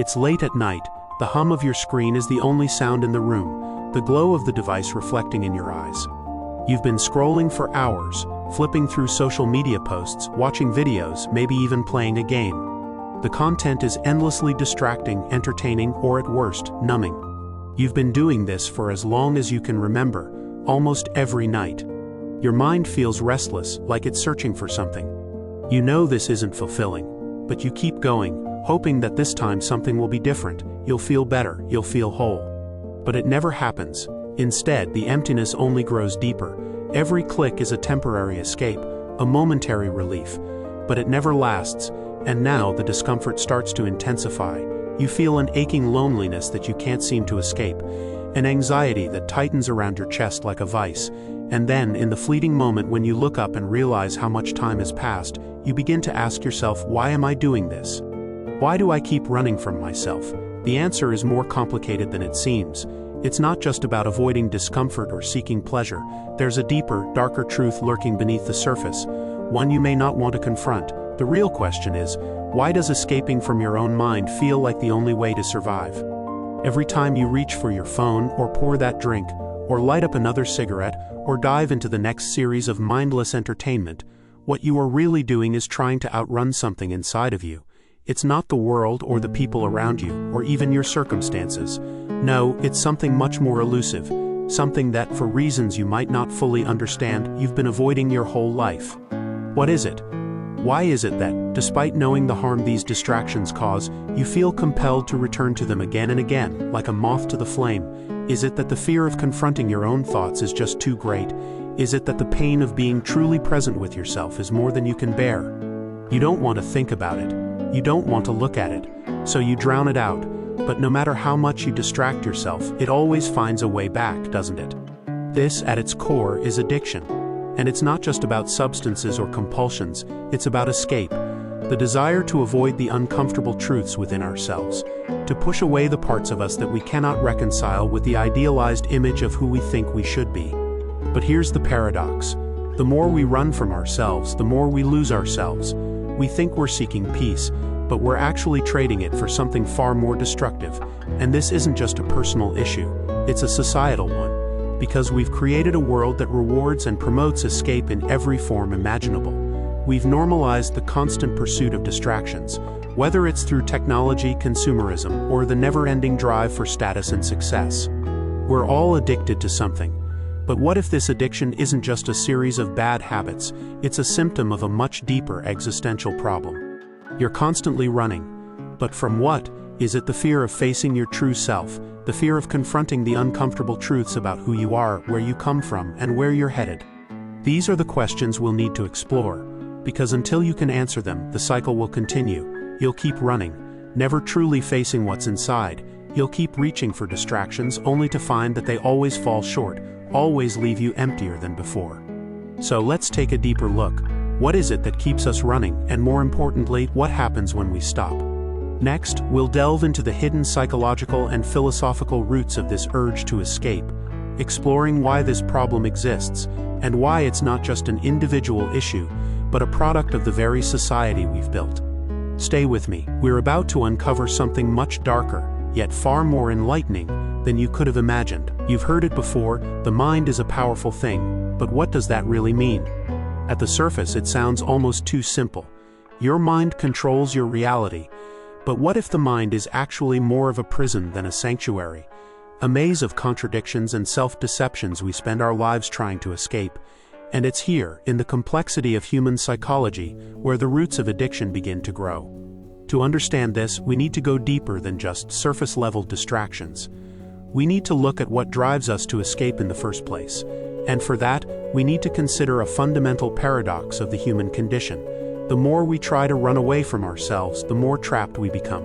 It's late at night, the hum of your screen is the only sound in the room, the glow of the device reflecting in your eyes. You've been scrolling for hours, flipping through social media posts, watching videos, maybe even playing a game. The content is endlessly distracting, entertaining, or at worst, numbing. You've been doing this for as long as you can remember, almost every night. Your mind feels restless, like it's searching for something. You know this isn't fulfilling, but you keep going, hoping that this time something will be different, you'll feel better, you'll feel whole. But it never happens. Instead, the emptiness only grows deeper. Every click is a temporary escape, a momentary relief, but it never lasts, and now the discomfort starts to intensify. You feel an aching loneliness that you can't seem to escape, an anxiety that tightens around your chest like a vice, and then, in the fleeting moment when you look up and realize how much time has passed, you begin to ask yourself, why am I doing this? Why do I keep running from myself? The answer is more complicated than it seems. It's not just about avoiding discomfort or seeking pleasure. There's a deeper, darker truth lurking beneath the surface, one you may not want to confront. The real question is, why does escaping from your own mind feel like the only way to survive? Every time you reach for your phone, or pour that drink, or light up another cigarette, or dive into the next series of mindless entertainment, what you are really doing is trying to outrun something inside of you. It's not the world or the people around you, or even your circumstances. No, it's something much more elusive, something that, for reasons you might not fully understand, you've been avoiding your whole life. What is it? Why is it that, despite knowing the harm these distractions cause, you feel compelled to return to them again and again, like a moth to the flame? Is it that the fear of confronting your own thoughts is just too great? Is it that the pain of being truly present with yourself is more than you can bear? You don't want to think about it. You don't want to look at it, so you drown it out. But no matter how much you distract yourself, it always finds a way back, doesn't it? This, at its core, is addiction. And it's not just about substances or compulsions, it's about escape. The desire to avoid the uncomfortable truths within ourselves, to push away the parts of us that we cannot reconcile with the idealized image of who we think we should be. But here's the paradox. The more we run from ourselves, the more we lose ourselves. We think we're seeking peace, but we're actually trading it for something far more destructive. And this isn't just a personal issue, it's a societal one. Because we've created a world that rewards and promotes escape in every form imaginable. We've normalized the constant pursuit of distractions, whether it's through technology, consumerism, or the never-ending drive for status and success. We're all addicted to something. But what if this addiction isn't just a series of bad habits, it's a symptom of a much deeper existential problem? You're constantly running. But from what? Is it the fear of facing your true self, the fear of confronting the uncomfortable truths about who you are, where you come from, and where you're headed? These are the questions we'll need to explore, because until you can answer them, the cycle will continue. You'll keep running, never truly facing what's inside. You'll keep reaching for distractions only to find that they always fall short, always leave you emptier than before. So let's take a deeper look. What is it that keeps us running, and more importantly, what happens when we stop? Next, we'll delve into the hidden psychological and philosophical roots of this urge to escape, exploring why this problem exists, and why it's not just an individual issue, but a product of the very society we've built. Stay with me. We're about to uncover something much darker, yet far more enlightening than you could have imagined. You've heard it before, the mind is a powerful thing, but what does that really mean? At the surface, it sounds almost too simple. Your mind controls your reality, but what if the mind is actually more of a prison than a sanctuary? A maze of contradictions and self-deceptions we spend our lives trying to escape. And it's here, in the complexity of human psychology, where the roots of addiction begin to grow. To understand this, we need to go deeper than just surface-level distractions. We need to look at what drives us to escape in the first place. And for that, we need to consider a fundamental paradox of the human condition. The more we try to run away from ourselves, the more trapped we become.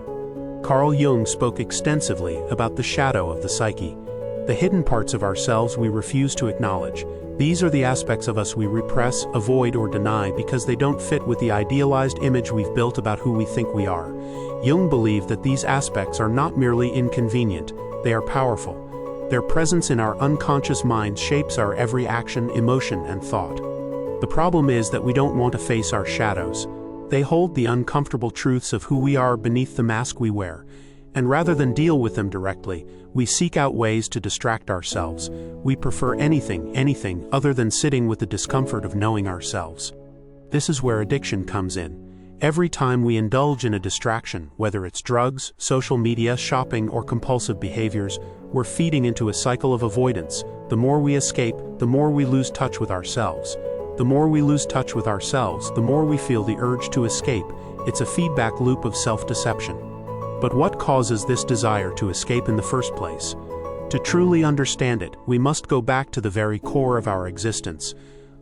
Carl Jung spoke extensively about the shadow of the psyche, the hidden parts of ourselves we refuse to acknowledge. These are the aspects of us we repress, avoid, or deny because they don't fit with the idealized image we've built about who we think we are. Jung believed that these aspects are not merely inconvenient, they are powerful. Their presence in our unconscious mind shapes our every action, emotion, and thought. The problem is that we don't want to face our shadows. They hold the uncomfortable truths of who we are beneath the mask we wear. And rather than deal with them directly, we seek out ways to distract ourselves. We prefer anything other than sitting with the discomfort of knowing ourselves. This is where addiction comes in. Every time we indulge in a distraction, whether it's drugs, social media, shopping, or compulsive behaviors, we're feeding into a cycle of avoidance. The more we escape, the more we lose touch with ourselves. The more we lose touch with ourselves, the more we feel the urge to escape. It's a feedback loop of self-deception. But what causes this desire to escape in the first place? To truly understand it, we must go back to the very core of our existence.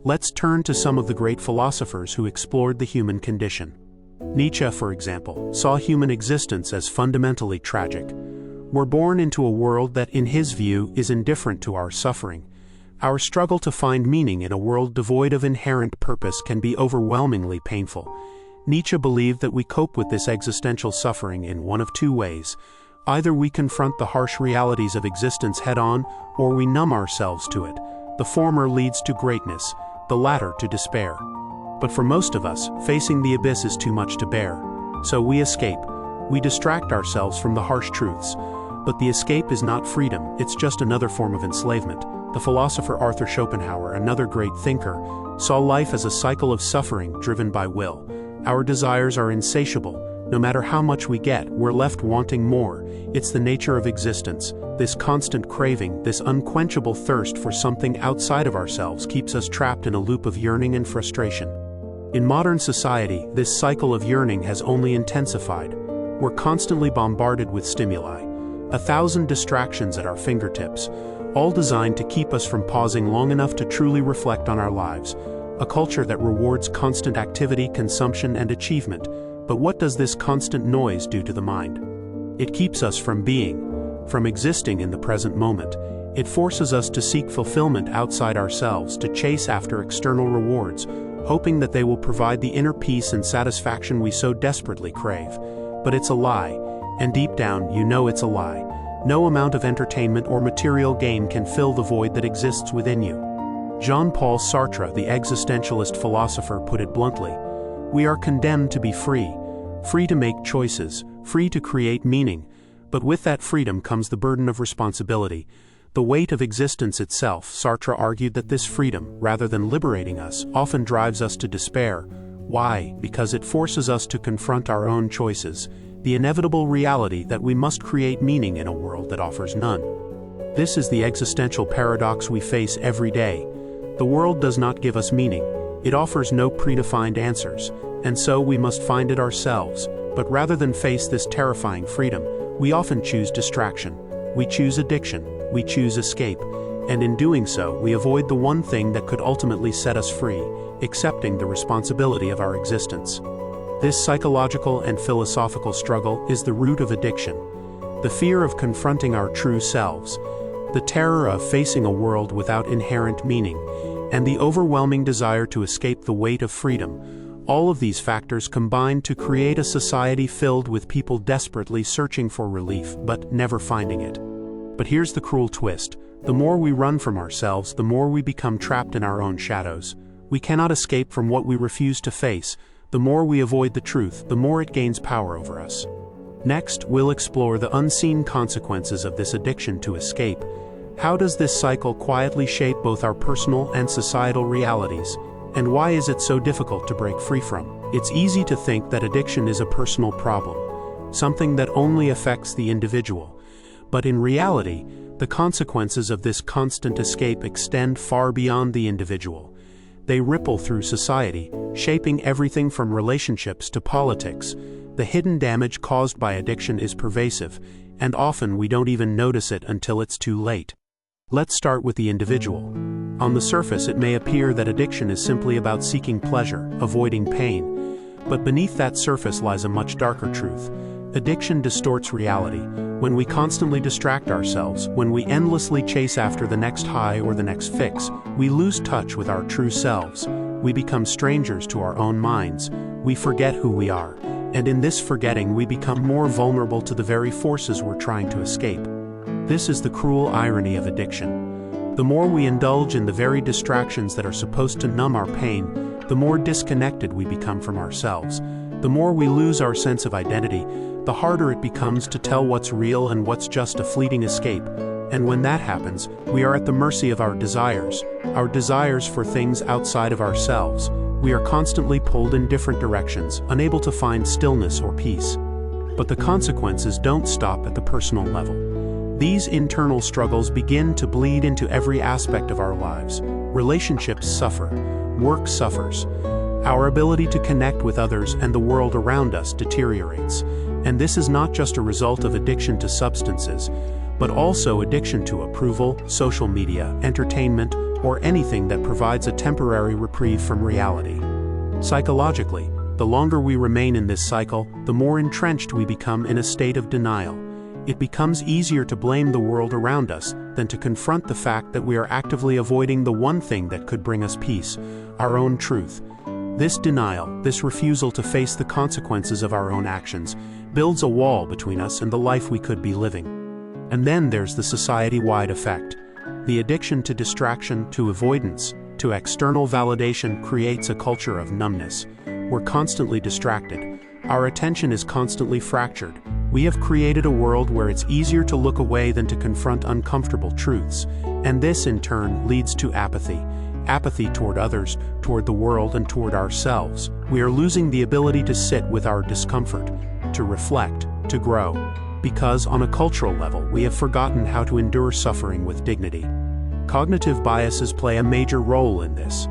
Let's turn to some of the great philosophers who explored the human condition. Nietzsche, for example, saw human existence as fundamentally tragic. We're born into a world that, in his view, is indifferent to our suffering. Our struggle to find meaning in a world devoid of inherent purpose can be overwhelmingly painful. Nietzsche believed that we cope with this existential suffering in one of two ways. Either we confront the harsh realities of existence head-on, or we numb ourselves to it. The former leads to greatness, the latter to despair. But for most of us, facing the abyss is too much to bear. So we escape. We distract ourselves from the harsh truths. But the escape is not freedom, it's just another form of enslavement. The philosopher Arthur Schopenhauer, another great thinker, saw life as a cycle of suffering driven by will. Our desires are insatiable. No matter how much we get, we're left wanting more. It's the nature of existence. This constant craving, this unquenchable thirst for something outside of ourselves keeps us trapped in a loop of yearning and frustration. In modern society, this cycle of yearning has only intensified. We're constantly bombarded with stimuli. 1,000 distractions at our fingertips, all designed to keep us from pausing long enough to truly reflect on our lives. A culture that rewards constant activity, consumption, and achievement. But what does this constant noise do to the mind? It keeps us from being, from existing in the present moment. It forces us to seek fulfillment outside ourselves, to chase after external rewards, hoping that they will provide the inner peace and satisfaction we so desperately crave. But it's a lie, and deep down, you know it's a lie. No amount of entertainment or material gain can fill the void that exists within you. Jean-Paul Sartre, the existentialist philosopher, put it bluntly. We are condemned to be free to make choices, free to create meaning. But with that freedom comes the burden of responsibility, the weight of existence itself. Sartre argued that this freedom, rather than liberating us, often drives us to despair. Why? Because it forces us to confront our own choices, the inevitable reality that we must create meaning in a world that offers none. This is the existential paradox we face every day. The world does not give us meaning. It offers no predefined answers, and so we must find it ourselves. But rather than face this terrifying freedom, we often choose distraction. We choose addiction. We choose escape. And in doing so, we avoid the one thing that could ultimately set us free, accepting the responsibility of our existence. This psychological and philosophical struggle is the root of addiction. The fear of confronting our true selves, the terror of facing a world without inherent meaning, and the overwhelming desire to escape the weight of freedom. All of these factors combine to create a society filled with people desperately searching for relief, but never finding it. But here's the cruel twist. The more we run from ourselves, the more we become trapped in our own shadows. We cannot escape from what we refuse to face. The more we avoid the truth, the more it gains power over us. Next, we'll explore the unseen consequences of this addiction to escape. How does this cycle quietly shape both our personal and societal realities? And why is it so difficult to break free from? It's easy to think that addiction is a personal problem, something that only affects the individual. But in reality, the consequences of this constant escape extend far beyond the individual. They ripple through society, shaping everything from relationships to politics. The hidden damage caused by addiction is pervasive, and often we don't even notice it until it's too late. Let's start with the individual. On the surface, it may appear that addiction is simply about seeking pleasure, avoiding pain. But beneath that surface lies a much darker truth. Addiction distorts reality. When we constantly distract ourselves, when we endlessly chase after the next high or the next fix, we lose touch with our true selves. We become strangers to our own minds. We forget who we are. And in this forgetting, we become more vulnerable to the very forces we're trying to escape. This is the cruel irony of addiction. The more we indulge in the very distractions that are supposed to numb our pain, the more disconnected we become from ourselves. The more we lose our sense of identity, the harder it becomes to tell what's real and what's just a fleeting escape. And when that happens, we are at the mercy of our desires for things outside of ourselves. We are constantly pulled in different directions, unable to find stillness or peace. But the consequences don't stop at the personal level. These internal struggles begin to bleed into every aspect of our lives. Relationships suffer, work suffers. Our ability to connect with others and the world around us deteriorates. And this is not just a result of addiction to substances, but also addiction to approval, social media, entertainment, or anything that provides a temporary reprieve from reality. Psychologically, the longer we remain in this cycle, the more entrenched we become in a state of denial. It becomes easier to blame the world around us than to confront the fact that we are actively avoiding the one thing that could bring us peace, our own truth. This denial, this refusal to face the consequences of our own actions, builds a wall between us and the life we could be living. And then there's the society-wide effect. The addiction to distraction, to avoidance, to external validation creates a culture of numbness. We're constantly distracted. Our attention is constantly fractured. We have created a world where it's easier to look away than to confront uncomfortable truths. And this, in turn, leads to apathy. Apathy toward others, toward the world, and toward ourselves. We are losing the ability to sit with our discomfort, to reflect, to grow. Because, on a cultural level, we have forgotten how to endure suffering with dignity. Cognitive biases play a major role in this.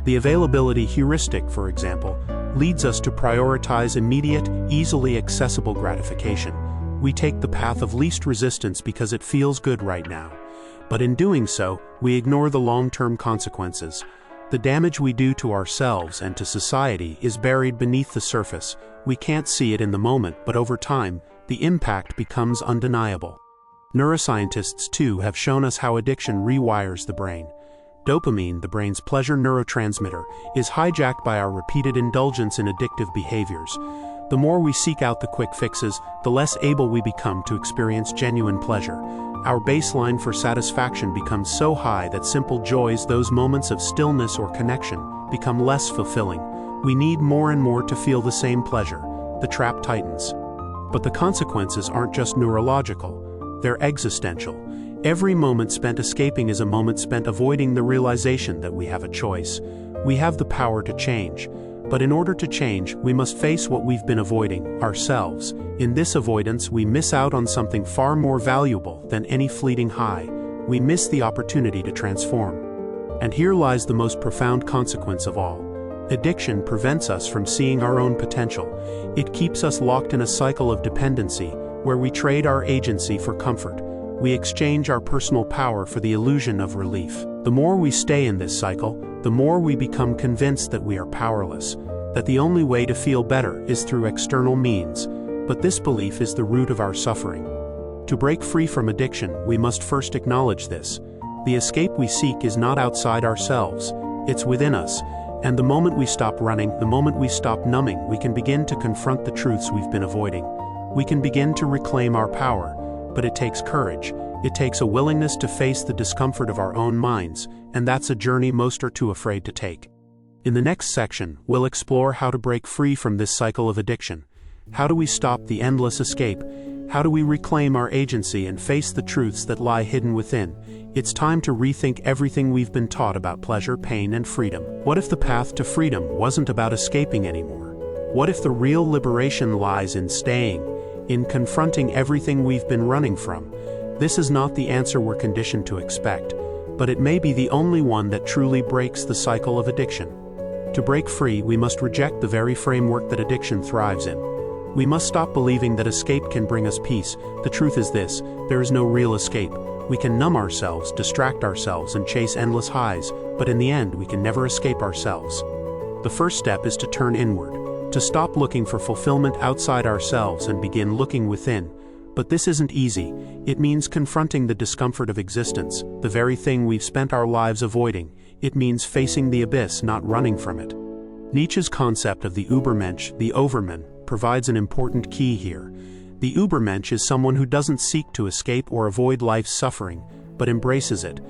The availability heuristic, for example, leads us to prioritize immediate, easily accessible gratification. We take the path of least resistance because it feels good right now. But in doing so, we ignore the long-term consequences. The damage we do to ourselves and to society is buried beneath the surface. We can't see it in the moment, but over time, the impact becomes undeniable. Neuroscientists, too, have shown us how addiction rewires the brain. Dopamine, the brain's pleasure neurotransmitter, is hijacked by our repeated indulgence in addictive behaviors. The more we seek out the quick fixes, the less able we become to experience genuine pleasure. Our baseline for satisfaction becomes so high that simple joys, those moments of stillness or connection, become less fulfilling. We need more and more to feel the same pleasure. The trap tightens. But the consequences aren't just neurological, they're existential. Every moment spent escaping is a moment spent avoiding the realization that we have a choice. We have the power to change. But in order to change, we must face what we've been avoiding, ourselves. In this avoidance, we miss out on something far more valuable than any fleeting high. We miss the opportunity to transform. And here lies the most profound consequence of all. Addiction prevents us from seeing our own potential. It keeps us locked in a cycle of dependency, where we trade our agency for comfort. We exchange our personal power for the illusion of relief. The more we stay in this cycle, the more we become convinced that we are powerless, that the only way to feel better is through external means. But this belief is the root of our suffering. To break free from addiction, we must first acknowledge this. The escape we seek is not outside ourselves, it's within us. And the moment we stop running, the moment we stop numbing, we can begin to confront the truths we've been avoiding. We can begin to reclaim our power, but it takes courage. It takes a willingness to face the discomfort of our own minds, and that's a journey most are too afraid to take. In the next section, we'll explore how to break free from this cycle of addiction. How do we stop the endless escape? How do we reclaim our agency and face the truths that lie hidden within? It's time to rethink everything we've been taught about pleasure, pain, and freedom. What if the path to freedom wasn't about escaping anymore? What if the real liberation lies in staying, in confronting everything we've been running from? This is not the answer we're conditioned to expect, but it may be the only one that truly breaks the cycle of addiction. To break free, we must reject the very framework that addiction thrives in. We must stop believing that escape can bring us peace. The truth is this: there is no real escape. We can numb ourselves, distract ourselves, and chase endless highs, but in the end, we can never escape ourselves. The first step is to turn inward, to stop looking for fulfillment outside ourselves and begin looking within. But this isn't easy. It means confronting the discomfort of existence, the very thing we've spent our lives avoiding. It means facing the abyss, not running from it. Nietzsche's concept of the Übermensch, the overman, provides an important key here. The Übermensch is someone who doesn't seek to escape or avoid life's suffering, but embraces it.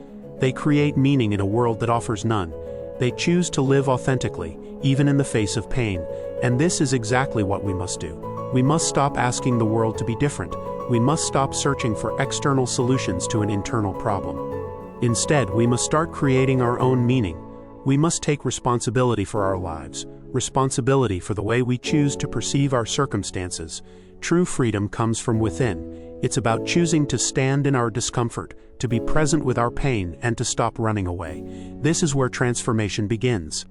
They create meaning in a world that offers none. They choose to live authentically, even in the face of pain, and this is exactly what we must do. We must stop asking the world to be different. We must stop searching for external solutions to an internal problem. Instead, we must start creating our own meaning. We must take responsibility for our lives, responsibility for the way we choose to perceive our circumstances. True freedom comes from within. It's about choosing to stand in our discomfort, to be present with our pain, and to stop running away. This is where transformation begins.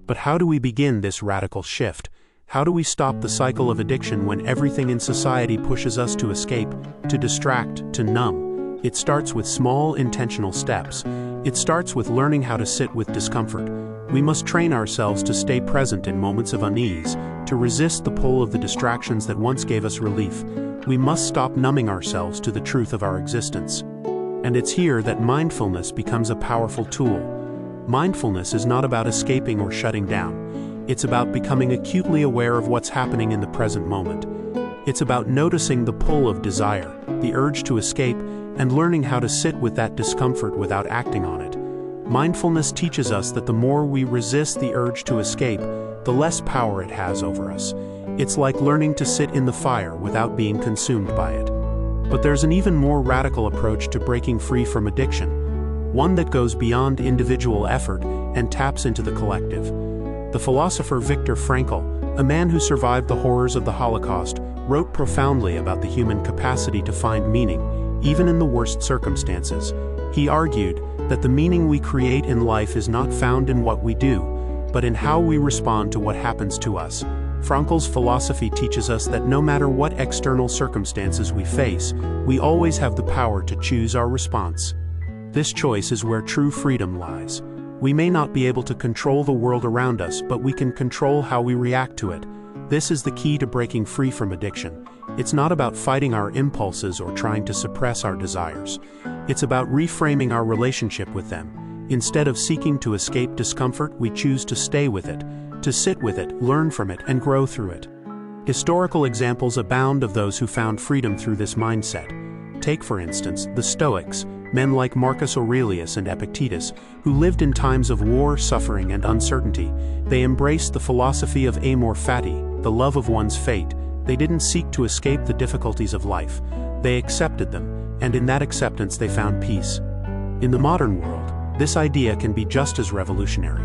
But how do we begin this radical shift? How do we stop the cycle of addiction when everything in society pushes us to escape, to distract, to numb? It starts with small, intentional steps. It starts with learning how to sit with discomfort. We must train ourselves to stay present in moments of unease, to resist the pull of the distractions that once gave us relief. We must stop numbing ourselves to the truth of our existence. And it's here that mindfulness becomes a powerful tool. Mindfulness is not about escaping or shutting down. It's about becoming acutely aware of what's happening in the present moment. It's about noticing the pull of desire, the urge to escape, and learning how to sit with that discomfort without acting on it. Mindfulness teaches us that the more we resist the urge to escape, the less power it has over us. It's like learning to sit in the fire without being consumed by it. But there's an even more radical approach to breaking free from addiction, one that goes beyond individual effort and taps into the collective. The philosopher Viktor Frankl, a man who survived the horrors of the Holocaust, wrote profoundly about the human capacity to find meaning, even in the worst circumstances. He argued that the meaning we create in life is not found in what we do, but in how we respond to what happens to us. Frankl's philosophy teaches us that no matter what external circumstances we face, we always have the power to choose our response. This choice is where true freedom lies. We may not be able to control the world around us, but we can control how we react to it. This is the key to breaking free from addiction. It's not about fighting our impulses or trying to suppress our desires. It's about reframing our relationship with them. Instead of seeking to escape discomfort, we choose to stay with it, to sit with it, learn from it, and grow through it. Historical examples abound of those who found freedom through this mindset. Take, for instance, the Stoics, men like Marcus Aurelius and Epictetus, who lived in times of war, suffering, and uncertainty. They embraced the philosophy of amor fati, the love of one's fate. They didn't seek to escape the difficulties of life. They accepted them, and in that acceptance they found peace. In the modern world, this idea can be just as revolutionary.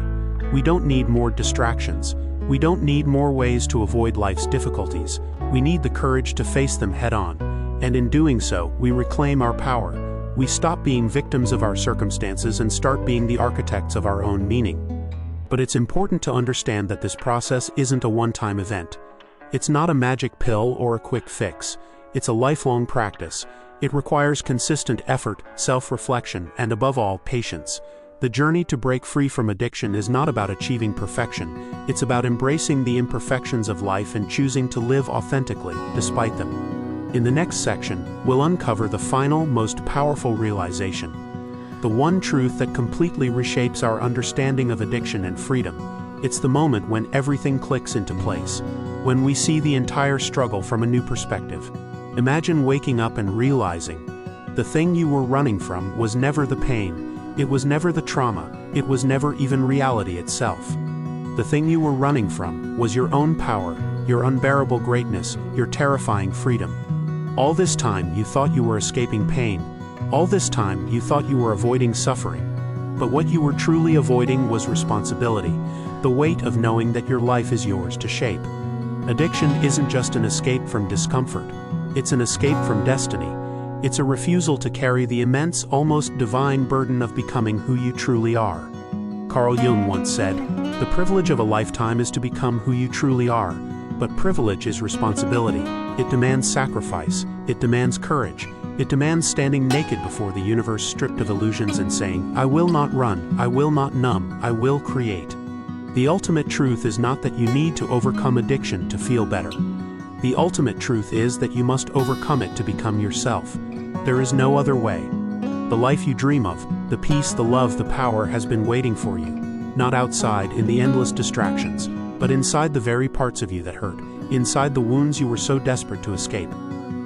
We don't need more distractions. We don't need more ways to avoid life's difficulties. We need the courage to face them head-on. And in doing so, we reclaim our power. We stop being victims of our circumstances and start being the architects of our own meaning. But it's important to understand that this process isn't a one-time event. It's not a magic pill or a quick fix. It's a lifelong practice. It requires consistent effort, self-reflection, and above all, patience. The journey to break free from addiction is not about achieving perfection. It's about embracing the imperfections of life and choosing to live authentically, despite them. In the next section, we'll uncover the final, most powerful realization. The one truth that completely reshapes our understanding of addiction and freedom. It's the moment when everything clicks into place, when we see the entire struggle from a new perspective. Imagine waking up and realizing the thing you were running from was never the pain, it was never the trauma, it was never even reality itself. The thing you were running from was your own power, your unbearable greatness, your terrifying freedom. All this time you thought you were escaping pain. All this time you thought you were avoiding suffering. But what you were truly avoiding was responsibility, the weight of knowing that your life is yours to shape. Addiction isn't just an escape from discomfort. It's an escape from destiny. It's a refusal to carry the immense, almost divine burden of becoming who you truly are. Carl Jung once said, "The privilege of a lifetime is to become who you truly are." But privilege is responsibility. It demands sacrifice. It demands courage. It demands standing naked before the universe stripped of illusions and saying, "I will not run, I will not numb, I will create." The ultimate truth is not that you need to overcome addiction to feel better. The ultimate truth is that you must overcome it to become yourself. There is no other way. The life you dream of, the peace, the love, the power has been waiting for you. Not outside in the endless distractions, but inside the very parts of you that hurt, inside the wounds you were so desperate to escape.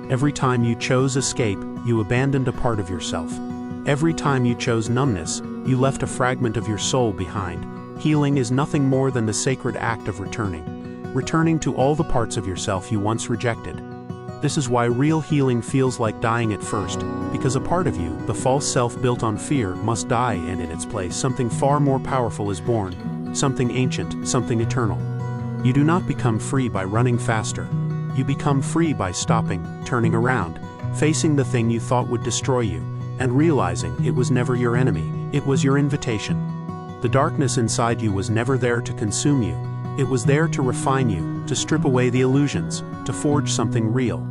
Every time you chose escape, you abandoned a part of yourself. Every time you chose numbness, you left a fragment of your soul behind. Healing is nothing more than the sacred act of returning. returning to all the parts of yourself you once rejected. This is why real healing feels like dying at first, because a part of you, the false self built on fear, must die, and in its place something far more powerful is born, something ancient, something eternal. You do not become free by running faster. You become free by stopping, turning around, facing the thing you thought would destroy you, and realizing it was never your enemy, it was your invitation. The darkness inside you was never there to consume you. It was there to refine you, to strip away the illusions, to forge something real.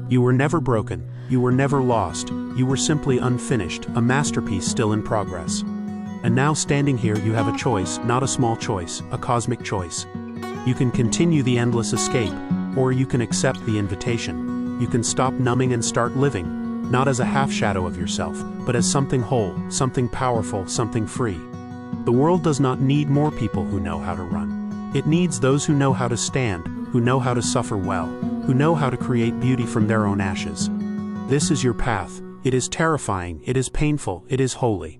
You were never broken, you were never lost, you were simply unfinished, a masterpiece still in progress. And now standing here you have a choice, not a small choice, a cosmic choice. You can continue the endless escape, or you can accept the invitation. You can stop numbing and start living, not as a half-shadow of yourself, but as something whole, something powerful, something free. The world does not need more people who know how to run. It needs those who know how to stand, who know how to suffer well, who know how to create beauty from their own ashes. This is your path. It is terrifying, it is painful, it is holy.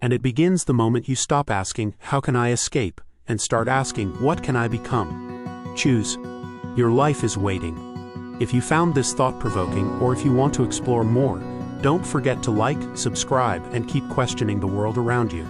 And it begins the moment you stop asking, "How can I escape?" and start asking, "What can I become?" Choose. Your life is waiting. If you found this thought-provoking, or if you want to explore more, don't forget to like, subscribe, and keep questioning the world around you.